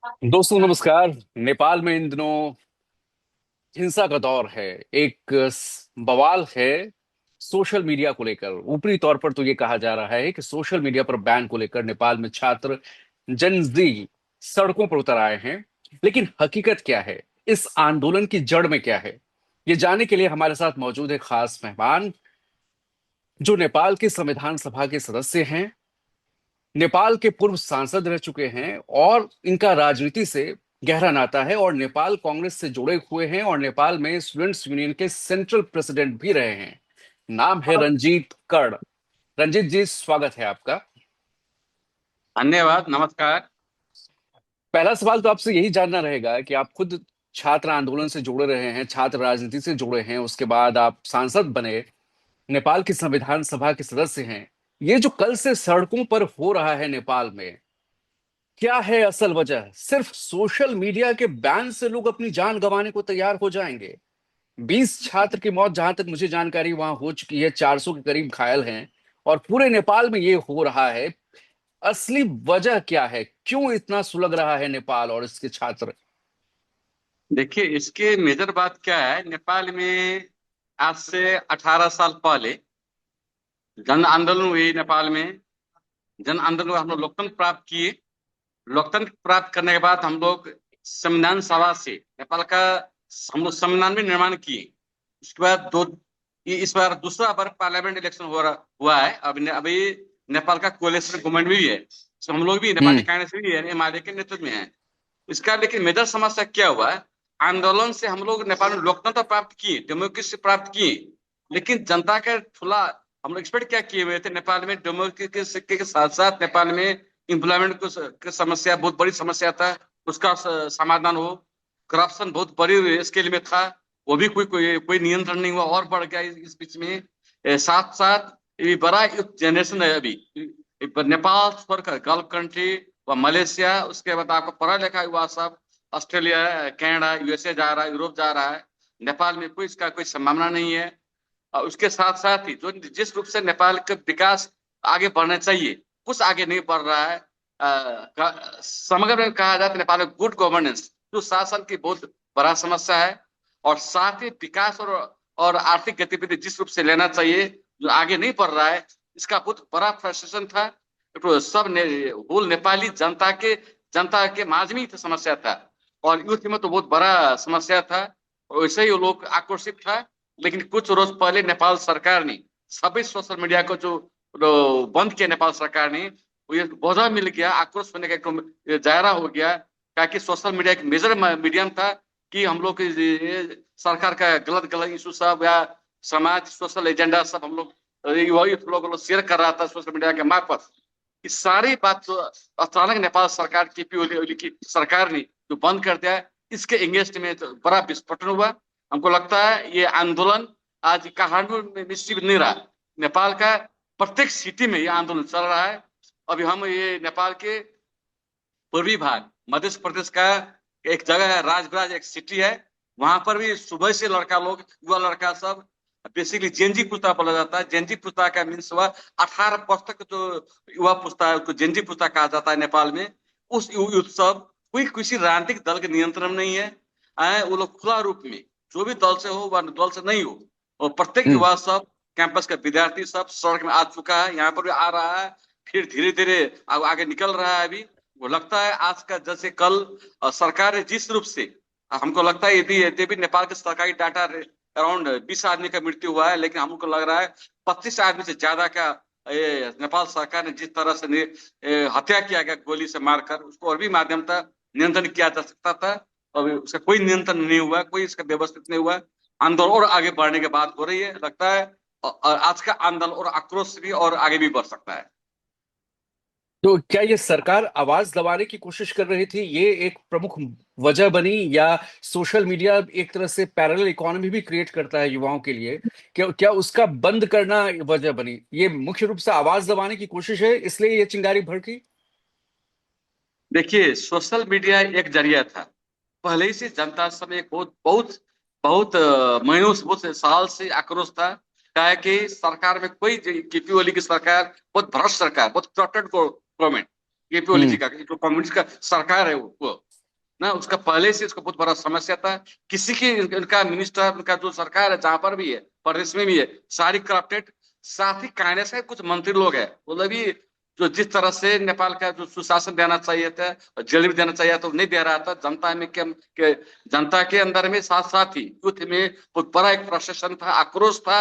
दोस्तों नमस्कार। नेपाल में इन दिनों हिंसा का दौर है। एक बवाल है सोशल मीडिया को लेकर। ऊपरी तौर पर तो ये कहा जा रहा है कि सोशल मीडिया पर बैन को लेकर नेपाल में छात्र जन जी सड़कों पर उतर आए हैं। लेकिन हकीकत क्या है, इस आंदोलन की जड़ में क्या है, ये जानने के लिए हमारे साथ मौजूद है खास मेहमान जो नेपाल के संविधान सभा के सदस्य हैं, नेपाल के पूर्व सांसद रह चुके हैं और इनका राजनीति से गहरा नाता है और नेपाल कांग्रेस से जुड़े हुए हैं और नेपाल में स्टूडेंट्स यूनियन के सेंट्रल प्रेसिडेंट भी रहे हैं। नाम है रंजीत कर्ण। रंजीत जी, स्वागत है आपका। धन्यवाद। नमस्कार। पहला सवाल तो आपसे यही जानना रहेगा कि आप खुद छात्र आंदोलन से जुड़े रहे हैं, छात्र राजनीति से जुड़े हैं, उसके बाद आप सांसद बने, नेपाल की संविधान सभा के सदस्य हैं। ये जो कल से सड़कों पर हो रहा है नेपाल में, क्या है असल वजह? सिर्फ सोशल मीडिया के बैन से लोग अपनी जान गंवाने को तैयार हो जाएंगे? 20 छात्र की मौत, जहां तक मुझे जानकारी, वहां हो चुकी है, 400 के करीब घायल हैं और पूरे नेपाल में ये हो रहा है। असली वजह क्या है? क्यों इतना सुलग रहा है नेपाल और इसके छात्र? देखिए, इसके मेजर बात क्या है। नेपाल में आज से 18 साल पहले जन आंदोलन हुई नेपाल में। जन आंदोलन में हम लोग लोकतंत्र प्राप्त किए। लोकतंत्र प्राप्त करने के बाद हम लोग संविधान सभा से नेपाल का हम लोग संविधान भी निर्माण किए। उसके बाद इस बार दूसरा बार पार्लियामेंट इलेक्शन हुआ है। अभी नेपाल का कोalition गवर्नमेंट भी है। तो हम लोग भी नेपाली हम्म। कांग्रेस भी है, एमाले के नेतृत्व में है। इसका लेकिन मेजर समस्या क्या हुआ है। आंदोलन से हम लोग नेपाल में लोकतंत्र प्राप्त किए, डेमोक्रेसी प्राप्त किए, लेकिन जनता का खुला हम लोग एक्सपेक्ट क्या किए हुए थे। नेपाल में डेमोक्रेसी के साथ साथ नेपाल में एम्प्लॉयमेंट की समस्या बहुत बड़ी समस्या था, उसका समाधान हो। करप्शन बहुत बड़ी स्केल में था, वो भी कोई नियंत्रण नहीं हुआ और बढ़ गया इस बीच में। साथ साथ ये बड़ा जनरेशन है अभी नेपाल छोड़कर गल्फ कंट्री व मलेशिया, उसके बाद आपका पढ़ा लिखा हुआ सब ऑस्ट्रेलिया, कनाडा, यूएसए जा रहा है, यूरोप जा रहा है। नेपाल में कोई इसका कोई संभावना नहीं है। और उसके साथ साथ ही जो जिस रूप से नेपाल का विकास आगे बढ़ना चाहिए, कुछ आगे नहीं बढ़ रहा है। समग्र में कहा जाए तो नेपाल में गुड गवर्नेंस, जो शासन की बहुत बड़ा समस्या है, और साथ ही विकास और आर्थिक गतिविधि जिस रूप से लेना चाहिए, जो आगे नहीं बढ़ रहा है, इसका बहुत बड़ा फ्रस्ट्रेशन था। तो होल नेपाली जनता के माझ में ही समस्या था, और यूथ में तो बहुत बड़ा समस्या था। और वैसे ही वो लोग आक्रोशित था। लेकिन कुछ रोज पहले नेपाल सरकार ने सभी सोशल मीडिया को जो बंद किया नेपाल सरकार ने, वो ये बोझा मिल गया, आक्रोश होने का एक दायरा हो गया। ताकि सोशल मीडिया एक मेजर मीडियम था कि हम लोग सरकार का गलत गलत इशू सब या समाज सोशल एजेंडा सब हम लोग वही लोग शेयर कर रहा था सोशल मीडिया के मार्फत। इस सारी बात जो अचानक नेपाल सरकार केपी ओली की सरकार ने जो बंद कर दिया, इसके एंगेस्ट में तो बड़ा विस्फोटन हुआ। हमको लगता है ये आंदोलन आज काठमांडू में सीमित नहीं रहा, नेपाल का प्रत्येक सिटी में ये आंदोलन चल रहा है। अभी हम ये नेपाल के पूर्वी भाग मध्य प्रदेश का एक जगह है, राजब्राज एक सिटी है। वहां पर भी सुबह से लड़का लोग, युवा लड़का सब, बेसिकली जेनजी पुस्ता बोला जाता है। जेनजी पुस्ता का मीन्स हुआ 18 वर्ष तक जो युवा पुस्ता है, उसको जेनजी पुस्ता कहा जाता है नेपाल में। उस यूथ सब कोई किसी राजनीतिक दल के नियंत्रण नहीं है। वो लोग खुला रूप में जो भी दल से हो वह दल से नहीं हो, और प्रत्येक हम्म। युवा सब, कैंपस का विद्यार्थी सब सड़क में आ चुका है, यहाँ पर भी आ रहा है, फिर धीरे धीरे आगे निकल रहा है। अभी वो लगता है आज का जैसे कल सरकार ने जिस रूप से, हमको लगता है यदि यदि भी नेपाल के सरकारी डाटा अराउंड 20 आदमी का मृत्यु हुआ है, लेकिन हमको लग रहा है 25 आदमी से ज्यादा का नेपाल सरकार ने जिस तरह से हत्या किया गया गोली से मारकर, उसको और भी माध्यम था नियंत्रण किया जा सकता था। अभी उसका कोई नियंत्रण नहीं हुआ, कोई इसका व्यवस्थित नहीं हुआ। आंदोलन और आगे बढ़ने की बात हो रही है, लगता है और आज का आंदोलन और आक्रोश भी और आगे भी बढ़ सकता है। तो क्या ये सरकार आवाज दबाने की कोशिश कर रही थी, ये एक प्रमुख वजह बनी, या सोशल मीडिया एक तरह से पैरेलल इकोनॉमी भी क्रिएट करता है युवाओं के लिए? क्या क्या उसका बंद करना वजह बनी? ये मुख्य रूप से आवाज दबाने की कोशिश है, इसलिए ये चिंगारी भड़की? देखिए, सोशल मीडिया एक जरिया था। पहले ही से जनता सब एक बहुत बहुत बहुत महीनों से, बहुत साल से आक्रोश था। क्या है कि सरकार में कोई, केपी ओली की सरकार बहुत भ्रष्ट सरकार, बहुत करप्टेड गवर्नमेंट, केपी ओली जी हम्म। का जो कम्युनिस्ट का सरकार है वो ना, उसका पहले से उसका बहुत बड़ा समस्या था। किसी की उनका मिनिस्टर, उनका जो सरकार है जहां पर भी है, प्रदेश में भी है, सारी करप्टेड। साथ ही कांग्रेस के कुछ मंत्री लोग हैं, मतलब भी जो जिस तरह से नेपाल का जो सुशासन देना चाहिए था, जेल भी देना चाहिए था, वो नहीं दे रहा था। जनता में के जनता के अंदर में, साथ साथ ही यूथ में बहुत बड़ा एक फ्रस्ट्रेशन था, आक्रोश था।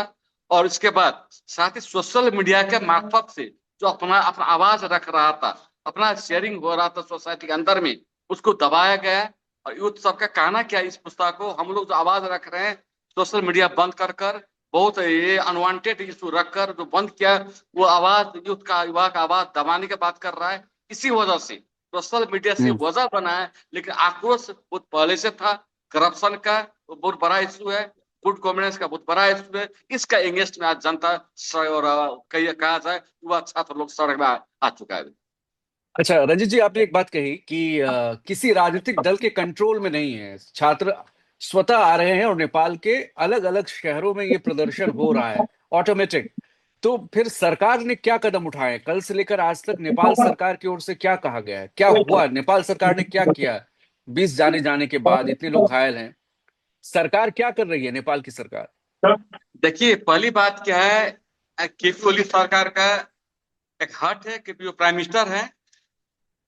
और इसके बाद साथ ही सोशल मीडिया के मार्फत से जो अपना अपना आवाज रख रहा था, अपना शेयरिंग हो रहा था सोसाइटी के अंदर में, उसको दबाया गया। और यूथ सबका कहना क्या है, इस पुस्तक को हम लोग जो आवाज रख रहे हैं सोशल मीडिया बंद कर कर, बहुत ये अनवांटेड इशू रखकर जो बंद किया, वो आवाज यूथ का, युवा का आवाज दबाने की बात कर रहा है। इसी वजह से सोशल मीडिया से हम्म। वजह बना है। लेकिन आक्रोश बहुत पहले से था। करप्शन का वो बहुत बड़ा इशू है, गुड गवर्नेंस का बहुत बड़ा इशू है। इसका अगेंस्ट में आज जनता और कही कहा जाए युवा छात्र लोग सड़क में आ चुका है। अच्छा रंजित जी, आपने एक बात कही कि किसी राजनीतिक दल के कंट्रोल में नहीं है, छात्र स्वतः आ रहे हैं और नेपाल के अलग अलग शहरों में ये प्रदर्शन हो रहा है ऑटोमेटिक। तो फिर सरकार ने क्या कदम उठाए? कल से लेकर आज तक नेपाल सरकार की ओर से क्या कहा गया है, क्या हुआ, नेपाल सरकार ने क्या किया? 20 जाने जाने के बाद इतने लोग घायल हैं, सरकार क्या कर रही है, नेपाल की सरकार? देखिए, पहली बात क्या है, केपी ओली सरकार का एक हट है कि जो प्राइम मिनिस्टर है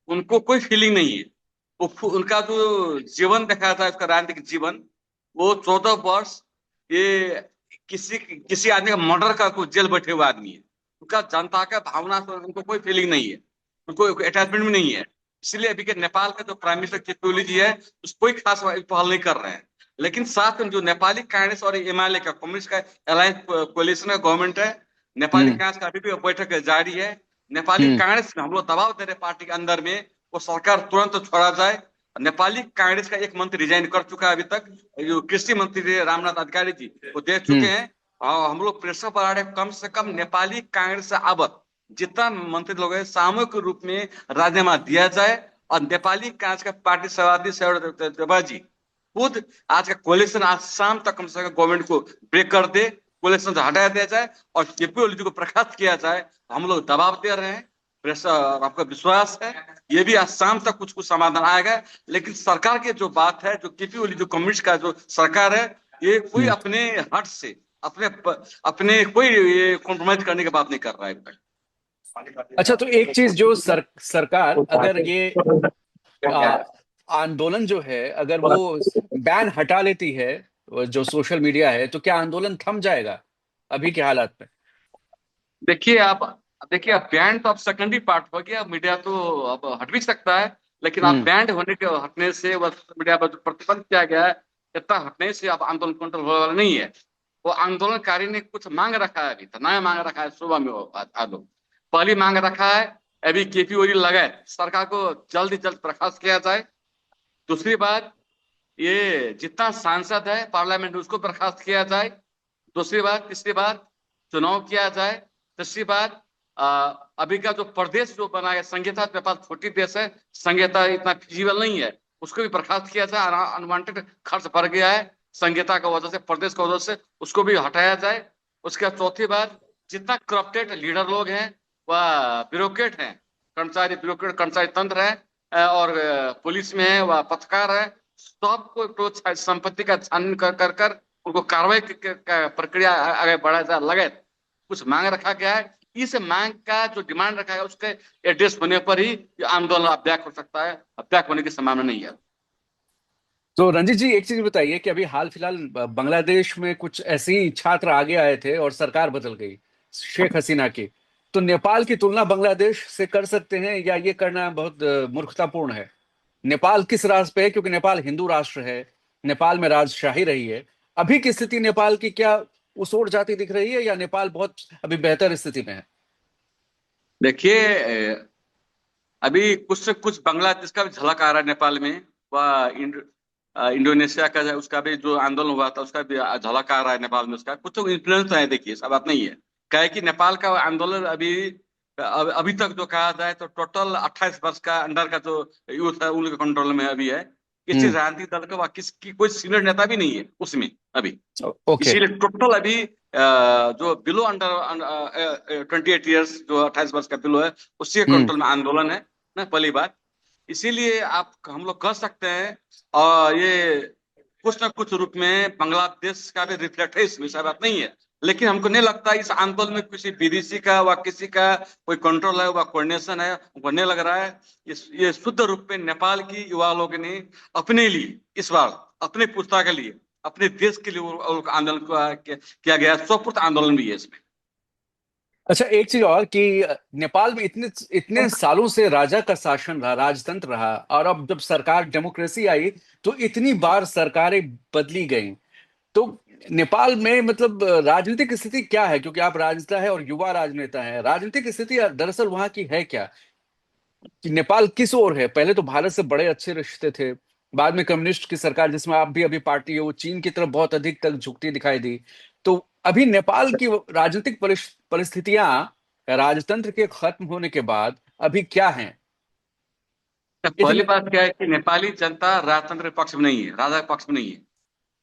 उनको कोई फीलिंग नहीं है। उनका जो जीवन देखा था, उसका राजनीतिक जीवन, वो 14 वर्ष ये किसी किसी आदमी का मर्डर का कोई जेल बैठे हुए आदमी है। उनका जनता का भावना से उनको कोई फीलिंग नहीं है, उनको अटैचमेंट भी नहीं है। इसलिए अभी के नेपाल का जो प्राइम मिनिस्टर केपी ओली जी है, उस कोई खास पहल नहीं कर रहे हैं। लेकिन साथ में जो नेपाली कांग्रेस और एमएलए का, कम्युनिस्ट का अलायंस कोलिशन का गवर्नमेंट है, नेपाली हम्म। कांग्रेस का अभी भी बैठक जारी है। नेपाली हम्म। कांग्रेस में हम लोग दबाव दे रहे पार्टी के अंदर में, वो सरकार तुरंत छोड़ा जाए। नेपाली कांग्रेस का एक मंत्री रिजाइन कर चुका है अभी तक, जो कृषि मंत्री थे रामनाथ अधिकारी जी, वो दे चुके हम्म। हैं। और हम लोग प्रेशर बढ़ा रहे, कम से कम नेपाली कांग्रेस से अब जितना मंत्री लोग हैं सामूहिक रूप में राजीनामा दिया जाए। और नेपाली कांग्रेस का पार्टी सभापति शेरबहादुर जी खुद आज का कोलिशन आज शाम तक कम से कम गवर्नमेंट को ब्रेक कर दे, कोलिशन से हटाया दिया जाए और केपी ओली जी को बर्खास्त किया जाए। हम लोग दबाव दे रहे हैं, प्रेशर, आपका विश्वास है ये भी आज शाम तक कुछ कुछ समाधान आएगा। लेकिन सरकार की जो बात है, जो केपी ओली जो कम्युनिस्ट का जो सरकार है, ये कोई हम्म। अपने हट से अपने अपने कोई ये कॉम्प्रोमाइज करने की बात नहीं कर रहा है अभी अच्छा, तो एक चीज जो सरकार अगर ये आ, तक। आंदोलन जो है अगर वो बैन हटा लेती है, वो जो सोशल मीडिया है, तो क्या आंदोलन थम जाएगा अभी के हालात में? देखिए आप देखिए, अब बैंड तो अब सेकेंडरी पार्ट हो गया, मीडिया तो अब हट भी सकता है। लेकिन आप हम्म। बैंड होने के हटने से वह मीडिया पर जो प्रतिबंध किया गया है, इतना हटने से अब आंदोलन कंट्रोल होने वाला नहीं है। वो आंदोलनकारी ने कुछ मांग रखा है, अभी तो नया मांग रखा है सुबह में। वो आलोक पहली मांग रखा है, अभी केपी ओली लगाए सरकार को जल्द ही जल्द बर्खास्त किया जाए। दूसरी बात, ये जितना सांसद है पार्लियामेंट उसको बर्खास्त किया जाए। दूसरी बात, तीसरी बात, चुनाव किया जाए। तीसरी बात, अभी का जो प्रदेश जो बना है संघीयता, नेपाल छोटी देश है, संघीयता इतना फिजिबल नहीं है, उसको भी बर्खास्त किया जाए। अनवांटेड खर्च बढ़ गया है संघीयता का वजह से, प्रदेश की वजह से, उसको भी हटाया जाए। उसके बाद चौथी बात, जितना करप्टेड लीडर लोग हैं वह ब्यूरोक्रेट हैं, कर्मचारी ब्यूरोक्रेट कर्मचारी तंत्र है, और पुलिस में है, वह पत्रकार है, सबको तो संपत्ति का छानबीन कर उनको कार्रवाई का प्रक्रिया आगे बढ़ाया जाए लगे। कुछ मांग रखा गया है, इस मांग का जो डिमांड रखा है उसके एड्रेस होने पर ही ये आंदोलन अभ्यास हो सकता है, अभ्यास होने की संभावना नहीं है। तो रंजीत जी, एक चीज बताइए कि अभी हाल फिलहाल बांग्लादेश में कुछ ऐसे ही छात्र आगे आए थे और सरकार बदल गई शेख हसीना की। तो नेपाल की तुलना बांग्लादेश से कर सकते हैं या ये करना बहुत मूर्खतापूर्ण है? नेपाल किस राज पे है, क्योंकि नेपाल हिंदू राष्ट्र है, नेपाल में राजशाही रही है। अभी की स्थिति नेपाल की क्या उस ओर जाती दिख रही है, या नेपाल बहुत अभी बेहतर स्थिति में है? देखिए, अभी कुछ से कुछ बांग्लादेश का भी झलक आ रहा है नेपाल में। वह इंडोनेशिया का उसका भी जो आंदोलन हुआ था उसका भी झलक आ रहा है नेपाल में, उसका कुछ तो इन्फ्लुएंस है। देखिए, सब बात नहीं है, क्या है कि नेपाल का आंदोलन अभी अभी तक जो कहा जाए तो टोटल 28 वर्ष का अंडर का जो यूथ है उनके कंट्रोल में अभी है। किसी हम्म। राजनीतिक दल का व किसकी कोई सीनियर नेता भी नहीं है उसमें अभी। ओके। इसीलिए टोटल अभी जो बिलो अंडर 28 ईयर्स, जो 28 वर्ष का बिलो है, उसी के हम्म। कंट्रोल में आंदोलन है ना, पहली बात। इसीलिए आप हम लोग कह सकते हैं, और ये कुछ ना कुछ रूप में बांग्लादेश का भी रिफ्लेक्ट है, इसमें ऐसा बात नहीं है। लेकिन हमको नहीं लगता इस आंदोलन में किसी विदेशी का व किसी का कोई कंट्रोल है व कोऑर्डिनेशन है, हमको नहीं लग रहा है। ये शुद्ध रूप में नेपाल की युवा लोगों ने अपने लिए इस बार, अपने पुस्ता के लिए, अपने देश के लिए वो लोग आंदोलन किया गया, स्वपुर्त आंदोलन भी है इसमें। अच्छा, एक चीज और कि नेपाल में इतने इतने सालों से राजा का शासन रहा, राजतंत्र रहा, और अब जब सरकार डेमोक्रेसी आई तो इतनी बार सरकारें बदली गई। तो नेपाल में मतलब राजनीतिक स्थिति क्या है? क्योंकि आप राजनेता है और युवा राजनेता है, राजनीतिक स्थिति दरअसल वहां की है क्या, कि नेपाल किस ओर है? पहले तो भारत से बड़े अच्छे रिश्ते थे, बाद में कम्युनिस्ट की सरकार जिसमें आप भी अभी पार्टी है, वो चीन की तरफ बहुत अधिक तक झुकती दिखाई दी। तो अभी नेपाल की राजनीतिक परिस्थितियां राजतंत्र के खत्म होने के बाद अभी क्या हैं? पहली इतने। बात क्या है कि नेपाली जनता राजतंत्र के पक्ष में नहीं है, राजा के पक्ष में नहीं है।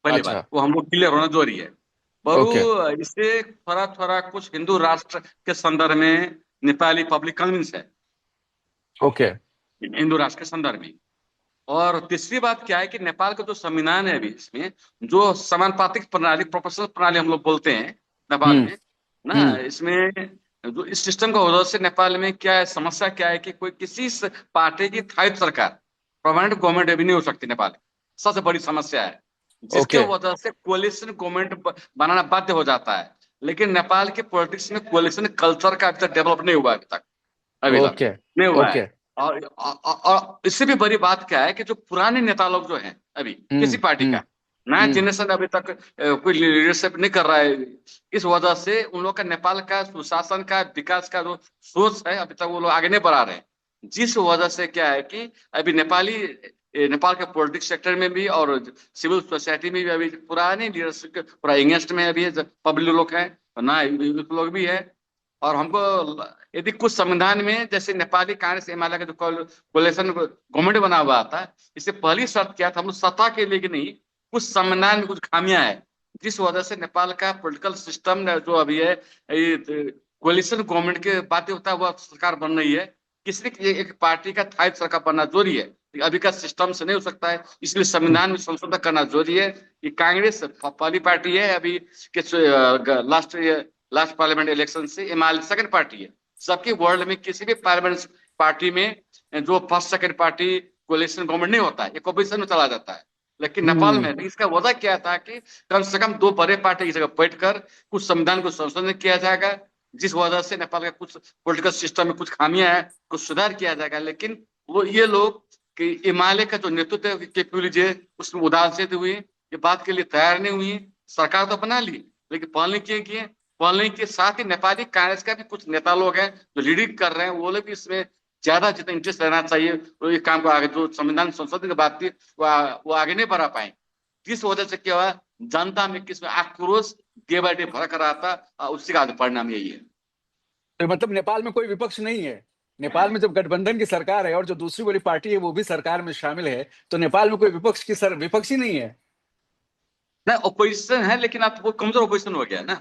पहली अच्छा। बात वो हम लोग क्लियर होना जरूरी है। बरु ओके। इससे थोड़ा थोड़ा कुछ हिंदू राष्ट्र के संदर्भ में नेपाली पब्लिक कन्विंस है, ओके। हिंदू राष्ट्र के संदर्भ में। और तीसरी बात क्या है कि नेपाल का जो संविधान है अभी, इसमें जो समानुपातिक प्रणाली, प्रोपोर्शनल प्रणाली हम लोग बोलते हैं नेपाल हम्म। में ना, हम्म। इसमें जो इस सिस्टम का वजह से नेपाल में क्या है, समस्या क्या है कि कोई किसी पार्टी की स्थायी सरकार, परमानेंट गवर्नमेंट अभी नहीं हो सकती नेपाल में। सबसे बड़ी समस्या है, जिसके ओके। वजह से कोलिशन गवर्नमेंट बनाना बाध्य हो जाता है। लेकिन नेपाल के पॉलिटिक्स में कोलिशन कल्चर का अभी तक डेवलप नहीं हुआ, अभी तक ओके। नहीं हुआ ओके। है। और इससे भी बड़ी बात क्या है कि जो पुराने नेता लोग जो हैं अभी हम्म। किसी पार्टी हम्म। का, नया हम्म। जनरेशन अभी तक कोई लीडरशिप नहीं कर रहा है। इस वजह से उन लोग का नेपाल का सुशासन का विकास का जो सोच है, अभी तक वो लोग आगे नहीं बढ़ा रहे हैं। जिस वजह से क्या है कि अभी नेपाल के पॉलिटिक्स सेक्टर में भी और सिविल सोसाइटी में भी अभी पुराने लीडरशिप पूरा इंगेस्ट में अभी पब्लिक लोग हैं, ना youth लोग भी है। और हमको यदि कुछ संविधान में जैसे नेपाली कांग्रेस एमएलए का जो कोलेशन गवर्नमेंट बना हुआ था, इससे पहली शर्त क्या था, हम लोग सत्ता के लिए कि नहीं, कुछ संविधान में कुछ खामियां है, जिस वजह से नेपाल का पॉलिटिकल सिस्टम जो अभी है, कोलिशन गवर्नमेंट के बातें होता है, वह सरकार बन रही है। किसी एक पार्टी का स्थायी सरकार बनना जरूरी है, अभी का सिस्टम से नहीं हो सकता है, इसलिए हम्म। संविधान में संशोधन करना जरूरी है। ये कांग्रेस पहली पार्टी है अभी के लास्ट पार्लियामेंट इलेक्शन से, एमआईएल सेकंड पार्टी है। सबके वर्ल्ड में किसी भी पार्लियामेंट पार्टी में जो first second party coalition government नहीं होता है, ये कोलिशन में चला जाता है। लेकिन नेपाल हम्म। में इसका वजह क्या था कि कम से कम दो बड़े पार्टी की जगह बैठकर कुछ संविधान को संशोधन किया जाएगा, जिस वजह से नेपाल का कुछ पॉलिटिकल सिस्टम में कुछ खामियां है, कुछ सुधार किया जाएगा। लेकिन वो ये लोग कि हिमालय का जो नेतृत्व कैपेबिलिटी है उसमें उदासीन हुई, ये बात के लिए तैयार नहीं हुई। सरकार तो बना ली, लेकिन पालने किए पालने के साथ ही नेपाली कांग्रेस का भी कुछ नेता लोग हैं जो लीडिंग कर रहे हैं, वो लोग भी इसमें ज्यादा जितना इंटरेस्ट लेना चाहिए, वो ये काम को आगे जो संविधान संशोधन की बात थी वो आगे नहीं बढ़ा पाए। जिस वजह से क्या हुआ, जनता में किसमें आक्रोश डे बाय डे भड़क रहा था, उसी का परिणाम यही है। तो मतलब नेपाल में कोई विपक्ष नहीं है? नेपाल में जब गठबंधन की सरकार है और जो दूसरी वाली पार्टी है वो भी सरकार में शामिल है, तो नेपाल में कोई विपक्ष ही नहीं है? ना ऑपोजिशन है, लेकिन आप वो कमजोर ऑपोजिशन हो गया ना।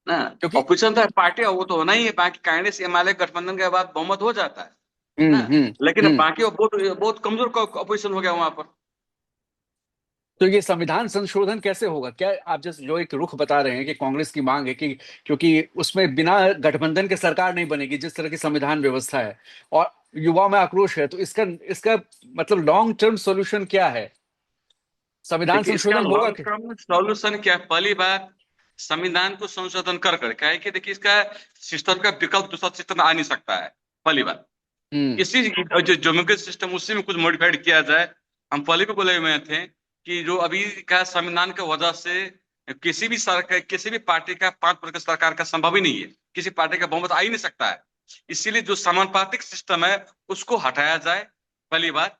क्योंकि। ऑपोजिशन तो पार्टी वो तो होना ही है, बाकी कांग्रेस एमएलए गठबंधन के बाद बहुमत हो जाता है हम्म। ना। हम्म। लेकिन हम्म। बाकी वो बहुत बहुत कमजोर ऑपोजिशन हो गया वहां पर। तो ये संविधान संशोधन कैसे होगा? क्या आप जैसे जो एक रुख बता रहे हैं कि कांग्रेस की मांग है कि क्योंकि उसमें बिना गठबंधन के सरकार नहीं बनेगी जिस तरह की संविधान व्यवस्था है, और युवा में आक्रोश है, तो इसका इसका मतलब लॉन्ग टर्म सॉल्यूशन क्या है? संविधान देखिए इसका संशोधन होगा लॉन्ग कि? टर्म सॉल्यूशन क्या है, पहली बात संविधान को संशोधन कर कर क्या है कि देखिए इसका सिस्टम का विकल्प दूसरा सिस्टम आ नहीं सकता है, पहली बात। हम्म। इसी जो डेमोक्रेसी सिस्टम उसी में कुछ मॉडिफाइड किया जाए। हम पहले भी बोले हुए थे कि जो अभी का संविधान की वजह से किसी भी सरकार, किसी भी पार्टी का 5% सरकार का संभव ही नहीं है, किसी पार्टी का बहुमत आ ही नहीं सकता है। इसीलिए जो समानुपातिक सिस्टम है उसको हटाया जाए, पहली बात।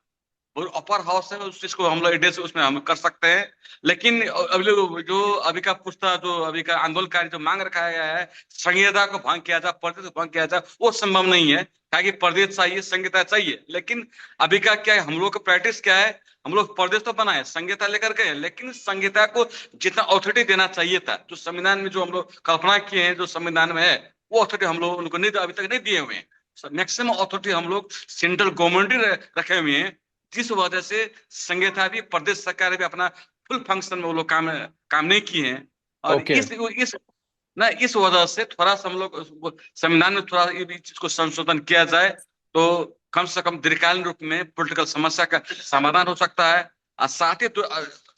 और अपर हाउस है उस चीज को हम लोग एड्रेस उसमें हम कर सकते हैं। लेकिन अभी जो अभी का पुस्ता, जो अभी का आंदोलनकारी जो मांग रखा गया है, संहिता को भंग किया जाए, प्रदेश को भंग किया जाए, वो संभव नहीं है। क्या प्रदेश चाहिए, संहिता चाहिए। लेकिन अभी का क्या है, हम लोग का प्रैक्टिस क्या है, हम लोग प्रदेश तो बनाए, संहिता लेकर गए, लेकिन संहिता को जितना ऑथोरिटी देना चाहिए था, जो संविधान में जो हम लोग कल्पना किए हैं जो संविधान में है, वो ऑथोरिटी हम लोग उनको नहीं, अभी तक नहीं दिए हुए हैं। मैक्सिमम अथॉरिटी हम लोग सेंट्रल गवर्नमेंट रखे हुए हैं, जिस वजह से संघीयता भी, प्रदेश सरकार भी अपना फुल फंक्शन में वो लोग काम नहीं किए हैं। और ओके। इस वजह से थोड़ा सा हम लोग संविधान में थोड़ा ये भी चीज को संशोधन किया जाए तो कम से कम दीर्घकालीन रूप में पॉलिटिकल समस्या का समाधान हो सकता है। और साथ ही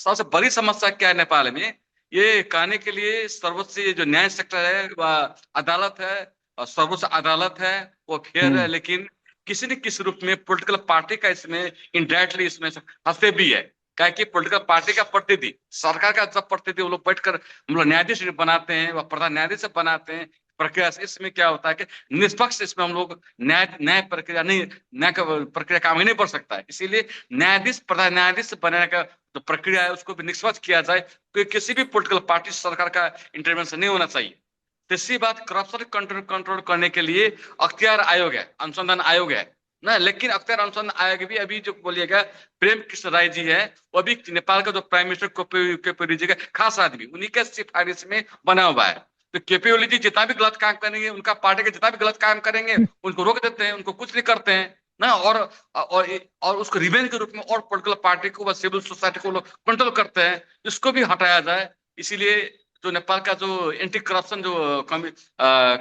सबसे बड़ी समस्या क्या है नेपाल में, ये कहने के लिए सर्वोच्च जो न्याय सेक्टर है वह अदालत है, और सर्वोच्च अदालत है वो फेयर है, हम्म। लेकिन किसी न किसी रूप में पॉलिटिकल पार्टी का इसमें इनडायरेक्टली इसमें हस्तक्षेप भी है। क्या कि पॉलिटिकल पार्टी का प्रतिनिधि, सरकार का जब प्रतिनिधि वो लोग बैठकर हम लोग न्यायाधीश बनाते हैं व प्रधान न्यायाधीश बनाते हैं प्रक्रिया से, इसमें क्या होता है कि निष्पक्ष इसमें हम लोग न्याय न्याय प्रक्रिया नहीं, न्याय का प्रक्रिया काम ही नहीं बढ़ सकता है। इसीलिए न्यायाधीश प्रधान न्यायाधीश बनाने का जो प्रक्रिया है उसको भी निष्पक्ष किया जाए, तो किसी भी पॉलिटिकल पार्टी सरकार का इंटरवेंशन नहीं होना चाहिए। तीसरी बात, करप्शन कंट्रोल करने के लिए अख्तियार आयोग है, अनुसंधान आयोग है ना, लेकिन अख्तियार अनुसंधान आयोग भी अभी जो बोलिएगा प्रेम कृष्ण राय जी है, वो अभी नेपाल का जो प्राइम मिनिस्टर केपी ओली जी का खास आदमी, उन्हीं के सिफारिश में बना हुआ है। तो केपी ओली जी जितना भी गलत काम करेंगे, उनका पार्टी के जितना भी गलत काम करेंगे उनको रोक देते हैं, उनको कुछ नहीं करते हैं ना। और उसको रिवेंज के रूप में और पॉलिटिकल पार्टी को व सिविल सोसाइटी को लोग कंट्रोल करते हैं, इसको भी हटाया जाए। इसीलिए जो नेपाल का जो एंटी करप्शन जो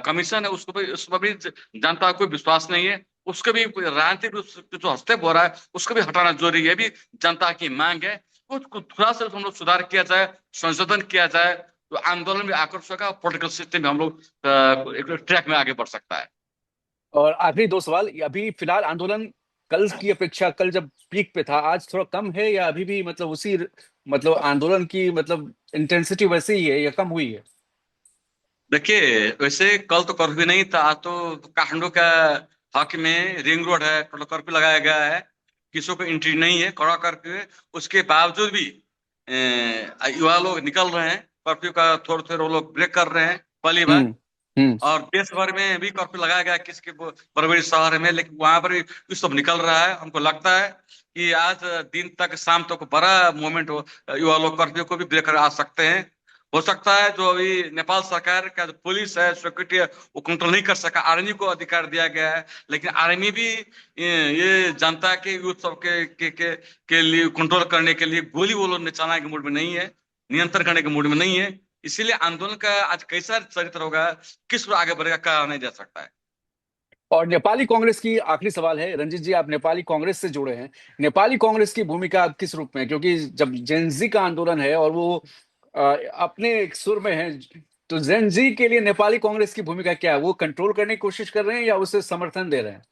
कमीशन है, उसको भी जनता को विश्वास नहीं है, उसको भी राजनीतिक रूप से जो हस्तक्षेप हो रहा है उसको भी हटाना जरूरी है, भी जनता की मांग है। उसको थोड़ा सा हम लोग सुधार किया जाए, संशोधन किया जाए, तो आंदोलन भी आकर्षक है, पॉलिटिकल सिस्टम में हम लोग एक ट्रैक में आगे बढ़ सकता है। और आखिरी दो सवाल, अभी फिलहाल आंदोलन कल की अपेक्षा, कल जब पीक पे था, आज थोड़ा कम है या अभी भी मतलब उसी मतलब आंदोलन की मतलब इंटेंसिटी वैसे ही है या कम हुई है? देखिए, वैसे कल तो कर्फ्यू नहीं था, आज तो काठमांडू का हक में रिंग रोड है, टोटल कर्फ्यू लगाया गया है, किसी को एंट्री नहीं है, कड़ा कर्फ्यू है। उसके बावजूद भी युवा लोग निकल रहे हैं, कर्फ्यू का थोड़े थोड़े वो लोग ब्रेक कर रहे हैं पहली बार। हम्म। हम्म। और देश भर में भी कर्फ्यू लगाया गया किसके बड़े बड़े शहर में, लेकिन वहां पर भी ये सब निकल रहा है। हमको लगता है कि आज दिन तक, शाम तक बड़ा मूवमेंट हो, युवा लोग कर्फ्यू को भी ब्रेक कर आ सकते हैं। हो सकता है जो अभी नेपाल सरकार का जो पुलिस है, सिक्योरिटी है, वो कंट्रोल नहीं कर सका, आर्मी को अधिकार दिया गया है, लेकिन आर्मी भी ये जनता के यूथ सब के लिए कंट्रोल करने के लिए गोली वो लोग चलाने के मूड में नहीं है, नियंत्रण करने के मूड में नहीं है। इसीलिए आंदोलन का आज कैसा चरित्र होगा, किस पर आगे बढ़ेगा, कहा नहीं जा सकता है। और नेपाली कांग्रेस की आखिरी सवाल है, रंजीत जी, आप नेपाली कांग्रेस से जुड़े हैं, नेपाली कांग्रेस की भूमिका किस रूप में? क्योंकि जब जेनजी का आंदोलन है और वो अपने एक सुर में है, तो जेनजी के लिए नेपाली कांग्रेस की भूमिका क्या है? वो कंट्रोल करने की कोशिश कर रहे हैं या उसे समर्थन दे रहे हैं?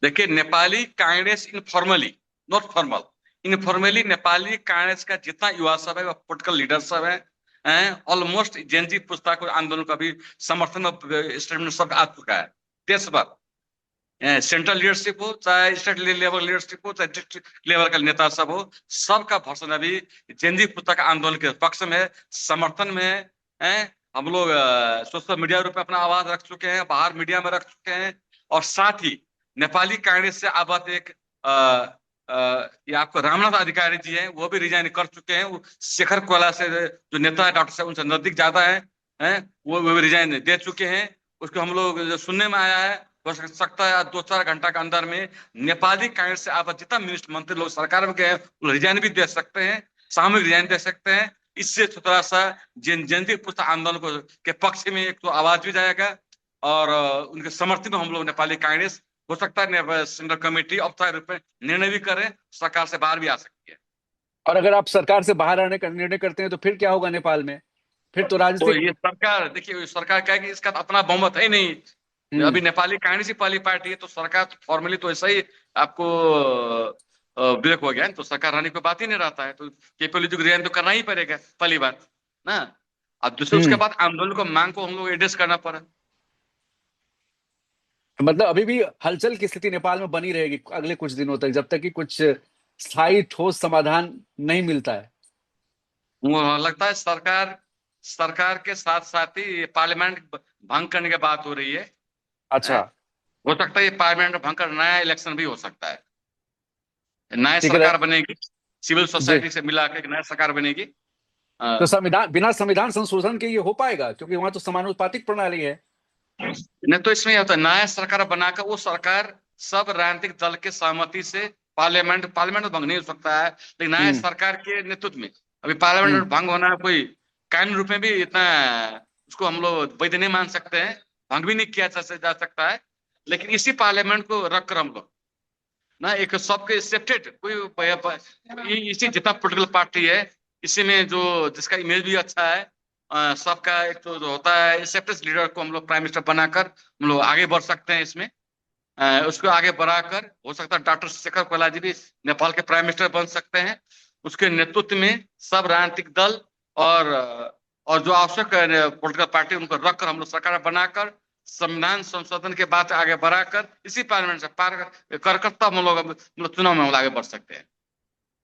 देखिए, Nepali Congress informally, not formal, informally Nepali Congress का जितना युवा सब है, पोलिटिकल लीडर सब है, ऑलमोस्ट जेनजी पुस्ता को आंदोलन का भी समर्थन स्टेटमेंट सब आ चुका है देश भर। सेंट्रल लीडरशिप हो, चाहे स्टेट लेवल लीडरशिप हो, चाहे डिस्ट्रिक्ट लेवल का नेता सब हो, सबका भाषण अभी जेनजी पुस्ता का आंदोलन के पक्ष में है, समर्थन में है। हम लोग सोशल मीडिया रूप में अपना आवाज रख चुके हैं, बाहर मीडिया में रख चुके हैं। और साथ ही नेपाली कांग्रेस से आबद्ध एक ये आपको रामनाथ अधिकारी जी हैं, वो भी रिजाइन कर चुके हैं। वो शेखर कोयला से जो नेता है, डॉक्टर साहब, उनसे नजदीक ज्यादा है, वो भी रिजाइन दे चुके हैं। उसको हम लोग जो सुनने में आया है, हो सकता है 2-4 घंटा के अंदर में नेपाली कांग्रेस से आप जितना मिनिस्टर मंत्री लोग सरकार में गए हैं, वो रिजाइन भी दे सकते हैं, सामूहिक रिजाइन दे सकते हैं। इससे थोड़ा सा जनजातीय पुस्ता आंदोलन को के पक्ष में एक तो आवाज भी जाएगा, और उनके समर्थन में हम लोग नेपाली कांग्रेस, हो सकता है सेंट्रल कमेटी औपचारिक रूप में निर्णय भी करें, सरकार से बाहर भी आ सकती है। और अगर आप सरकार से बाहर आने का निर्णय करते हैं तो फिर क्या होगा नेपाल में? फिर तो तो राजनीतिक। ये सरकार, देखिए, सरकार कहेगी इसका तो अपना बहुमत है ही नहीं, हम्म। अभी नेपाली कांग्रेस ही पहली पार्टी है, तो सरकार तो फॉर्मली तो ऐसा ही आपको ब्रेक हो गया, तो सरकार रहने की बात ही नहीं रहता है, तो केपीएल को रिजाइन तो करना ही पड़ेगा पहली बात ना। अब दूसरे उसके हम्म। बाद आंदोलन को, मांग को हम लोग एड्रेस करना पड़ा। मतलब अभी भी हलचल की स्थिति नेपाल में बनी रहेगी अगले कुछ दिनों तक, जब तक कि कुछ स्थायी ठोस समाधान नहीं मिलता है। वो लगता है सरकार सरकार के साथ साथ ही पार्लियामेंट भंग करने की बात हो रही है? अच्छा। हो सकता है ये पार्लियामेंट भंग कर नया इलेक्शन भी हो सकता है, नया ठीक है। सरकार बनेगी, सिविल जी। सोसाइटी से मिला के एक नया सरकार बनेगी। तो अ, संविधान, बिना संविधान संशोधन के ये हो पाएगा? क्योंकि वहां तो समानुपातिक प्रणाली है। नहीं तो इसमें यह होता है, नया सरकार बनाकर वो सरकार सब राजनीतिक दल के सहमति से, पार्लियामेंट में भंग नहीं हो सकता है, लेकिन नया हम्म। सरकार के नेतृत्व में। अभी पार्लियामेंट हम्म। में भंग होना कोई कानूनी रूप में भी इतना उसको हम लोग वैध नहीं मान सकते हैं, भंग भी नहीं किया जा सकता है। लेकिन इसी पार्लियामेंट को रखकर हम लोग ना एक सबके एक्सेप्टेड कोई इसी जितना पोलिटिकल पार्टी है, इसी में जो जिसका इमेज भी अच्छा है, सबका एक जो होता है एक्सेप्टेड लीडर को हम लोग प्राइम मिनिस्टर बनाकर हम लोग आगे बढ़ सकते हैं इसमें। उसको आगे बढ़ाकर हो सकता है डॉक्टर शेखर कोयला जी भी नेपाल के प्राइम मिनिस्टर बन सकते हैं। उसके नेतृत्व में सब राजनीतिक दल और जो आवश्यक पॉलिटिकल पार्टी उनको रखकर हम लोग सरकार बनाकर संविधान संशोधन के बाद आगे बढ़ाकर इसी पार्लियामेंट से पार कर तब हम लोग चुनाव में हम लोग आगे बढ़ सकते हैं।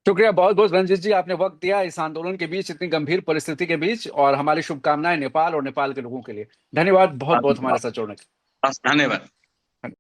शुक्रिया बहुत बहुत रंजीत जी, आपने वक्त दिया इस आंदोलन के बीच, इतनी गंभीर परिस्थिति के बीच, और हमारी शुभकामनाएं नेपाल और नेपाल के लोगों के लिए। धन्यवाद बहुत बहुत हमारे साथ जुड़ने के लिए। बस धन्यवाद।